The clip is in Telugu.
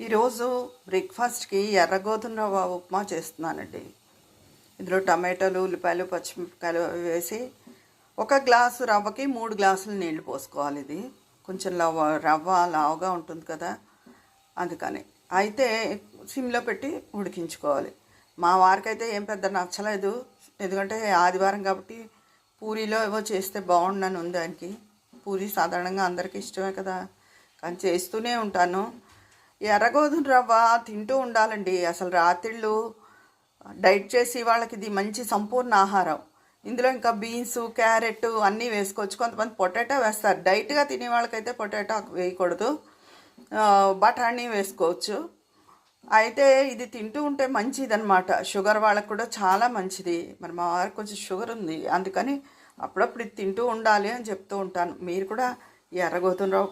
ఈరోజు బ్రేక్ఫాస్ట్కి ఎర్రగోధుమ రవ్వ ఉప్మా చేస్తున్నానండి. ఇందులో టమాటాలు, ఉల్లిపాయలు, పచ్చిమిరపకాయలు వేసి ఒక గ్లాసు రవ్వకి 3 గ్లాసులు నీళ్లు పోసుకోవాలి. ఇది కొంచెం రవ్వ లావుగా ఉంటుంది కదా, అందుకని అయితే సిమ్లో పెట్టి ఉడికించుకోవాలి. మా వారికైతే ఏం పెద్ద నచ్చలేదు, ఎందుకంటే ఆదివారం కాబట్టి పూరీలో ఏవో చేస్తే బాగుండని ఉంది ఆయనకి. పూరీ సాధారణంగా అందరికీ ఇష్టమే కదా, కానీ చేస్తూనే ఉంటాను. ఎర్రగోధుమ రవ్వ తింటూ ఉండాలండి. అసలు రాత్రిళ్ళు డైట్ చేసి వాళ్ళకి ఇది మంచి సంపూర్ణ ఆహారం. ఇందులో ఇంకా బీన్స్, క్యారెట్ అన్నీ వేసుకోవచ్చు. కొంతమంది పొటాటో వేస్తారు. డైట్గా తినే వాళ్ళకైతే పొటాటో వేయకూడదు, బఠానీ వేసుకోవచ్చు. అయితే ఇది తింటూ ఉంటే మంచిదన్నమాట. షుగర్ వాళ్ళకు కూడా చాలా మంచిది. మరి మా వారికి కొంచెం షుగర్ ఉంది, అందుకని అప్పుడప్పుడు ఇది తింటూ ఉండాలి అని చెప్తూ ఉంటాను. మీరు కూడా ఎర్రగోధుమ రవ్వ